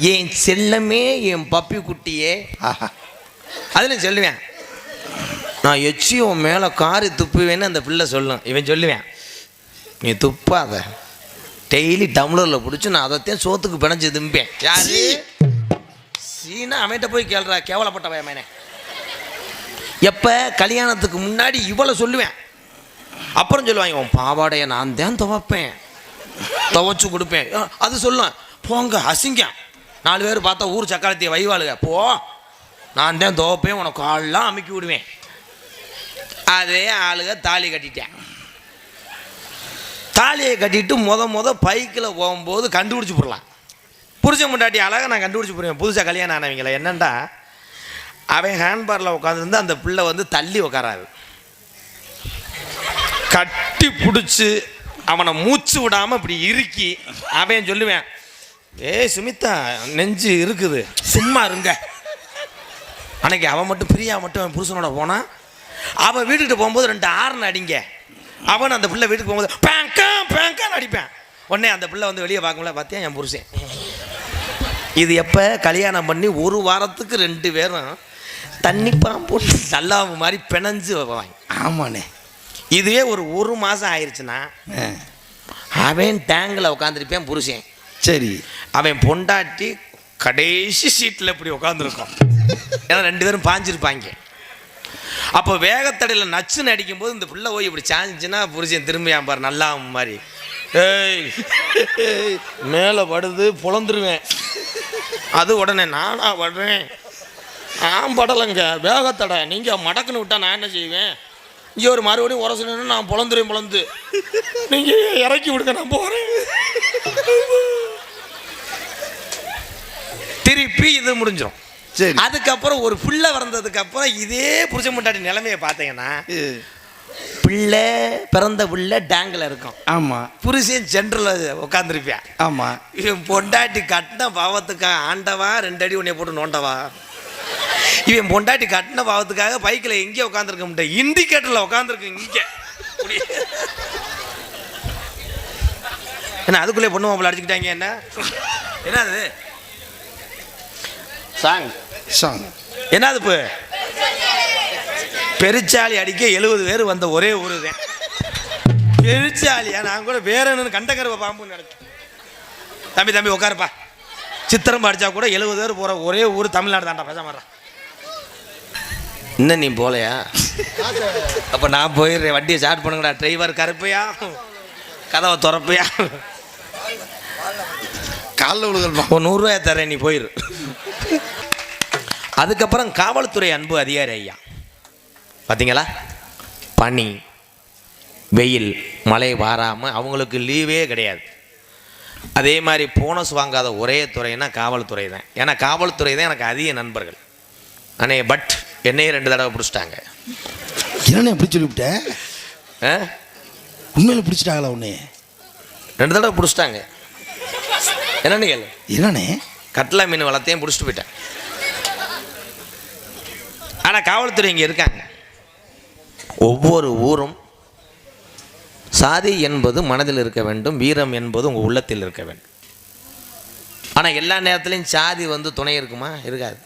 என் செல்லமே என் puppy குட்டியே. அதில் சொல்லுவேன், நான் எச்சி உன் மேலே காரி துப்புவேன்னு அந்த பிள்ளை சொல்லும். இவன் சொல்லுவேன், நீ துப்பாத, டெய்லி டம்ளரில் பிடிச்சி நான் அதைத்தான் சோத்துக்கு பிணைஞ்சு தும்பேன். யாரு சீனா அமைட்ட போய் கேள்றா, கேவலப்பட்ட பயமேனே. எப்போ கல்யாணத்துக்கு முன்னாடி இவ்வளோ சொல்லுவேன். அப்புறம் சொல்லுவாங்க, உன் பாவாடையை நான் தான் துவைப்பேன், துவைச்சு கொடுப்பேன். அது சொல்லுவேன், போங்க அசிங்க, 4 பேர் பார்த்தா ஊர் சக்காலத்திய வைவாளுங்க, போ நான் தான் துவைப்பேன், உனக்கு காலெலாம் அமுக்கி விடுவேன். அதே ஆளுக தாலி கட்டிட்டேன். தாலியை கட்டிட்டு முத பைக்கில் போகும்போது கண்டுபிடிச்சி போடலாம். புருஷன் முண்டாட்டி அழகாக நான் கண்டுபிடிச்சி போடுவேன். புதுசாக கல்யாணம் ஆனவங்கள என்னண்டா, அவன் ஹேண்ட்பாரில் உட்காந்துருந்து அந்த பிள்ளை வந்து தள்ளி உட்காராது, கட்டி பிடிச்சி அவனை மூச்சு விடாமல் இப்படி இறுக்கி அவன் சொல்லுவேன், ஏய் சுமிதா நெஞ்சு இருக்குது சும்மா இருங்க. அன்னைக்கு அவன் மட்டும் பிரியா மட்டும் அவன் புருஷனோட போனான். அவன் வீட்டுக்கிட்ட போகும்போது 2 ஆர்ன் அடிங்க. அவன் அந்த பிள்ளை வீட்டுக்கு போகும்போது பேங்கான்னு அடிப்பேன். உடனே அந்த பிள்ளை வந்து வெளியே பார்க்கல, பார்த்தியா என் புருஷன். இது எப்போ கல்யாணம் பண்ணி 1 வாரத்துக்கு 2 பேரும் தண்ணி பாம்பு நல்லா மாதிரி பிணைஞ்சு வைப்பாங்க. ஆமாண்ணே. இதுவே ஒரு மாதம் ஆயிடுச்சுன்னா அவன் டேங்கில் உட்காந்துருப்பேன் புருஷன். சரி, அவன் பொண்டாட்டி கடைசி சீட்டில் இப்படி உட்காந்துருக்கோம். ஏன்னா 2 பேரும் பாஞ்சிருப்பாங்க. அப்போ வேகத்தடையில் நச்சுன்னு அடிக்கும்போது இந்த பிள்ளை போய் இப்படி சாஞ்சிச்சுன்னா புருஷன் திரும்பி பாரு நல்லா மாதிரி, ஏய் மேலே படுது பொழந்துருவேன். அது உடனே நானா படுறேன், நான் படலைங்க வேகத்தடை, நீங்கள் மடக்குன்னு விட்டா நான் என்ன செய்வேன், இங்கே ஒரு மறுபடியும் உரசணுன்னு நான் பொழந்து நீங்கள் இறக்கி விடுங்க நான் போகிறேன். திருப்பி இது முடிஞ்சிடும். சரி, அதுக்கப்புறம் ஒரு பிள்ளை வந்ததுக்கு அப்புறம் இதே புருஷன் முன்னாடி நிலைமையை பார்த்தீங்கன்னா, பிள்ளை பிறந்த பிள்ளை டேங்கில் இருக்கும். ஆமாம், புருஷன் ஜென்ரலில் உட்காந்துருப்பேன். ஆமாம், இவன் பொண்டாட்டி கட்டின பாவத்துக்காக ஆண்டவா 2 அடி உன்னை போட்டு நோண்டவா. இவன் பொண்டாட்டி கட்டின பாவத்துக்காக பைக்கில் எங்கே உட்காந்துருக்க முடியும், இண்டிகேட்டரில் உட்காந்துருக்கு இங்கே. என்ன அதுக்குள்ளே பொண்ணு மாப்பிள்ள அடிச்சுக்கிட்டாங்க. என்ன அது சாங் என்னது? இப்போ பெருச்சாலி அடிக்க 70 பேர் வந்த ஒரே ஊரு தான் பெருச்சாலியா. நான் கூட வேற என்ன கண்டகரவ பாம்புன்னு நினைச்சேன். தம்பி உட்காருப்பா, சித்திரம் அடிச்சா கூட 70 பேர் போற ஒரே ஊர் தமிழ்நாடு தாண்டா. பேச மாட்டேன். இன்னும் நீ போலையா? அப்ப நான் போயிடுறேன். வண்டியை ஸ்டார்ட் பண்ணுங்கடா. டிரைவர் கருப்பையா, கதவை திறப்பையா, காலில் விழுகல்பா, ஒரு 100 ரூபாய் தரேன், நீ போயிரு. அதுக்கப்புறம் காவல்துறை அன்பு அதிகாரி ஐயா பார்த்தீங்களா, பனி வெயில் மழை வாராமல் அவங்களுக்கு லீவே கிடையாது. அதே மாதிரி போனஸ் வாங்காத ஒரே துறைன்னா காவல்துறை தான். ஏன்னா காவல்துறை தான் எனக்கு அதிக நண்பர்கள். அண்ணே பட் என்னையே 2 தடவை பிடிச்சிட்டாங்க. என்னண்ணே எப்படி சொல்லிவிட்டேன்? உண்மையில பிடிச்சிட்டாங்களா? உன்னே 2 தடவை பிடிச்சிட்டாங்க. என்னன்னு கேளு. என்னண்ணே? கட்லா மீன் வளர்த்தையும் பிடிச்சிட்டு போயிட்டேன். ஆனால் காவல்துறை இங்கே இருக்காங்க. ஒவ்வொரு ஊரும் சாதி என்பது மனதில் இருக்க வேண்டும், வீரம் என்பது உங்கள் உள்ளத்தில் இருக்க வேண்டும். ஆனால் எல்லா நேரத்துலையும் சாதி வந்து துணை இருக்குமா? இருக்காது.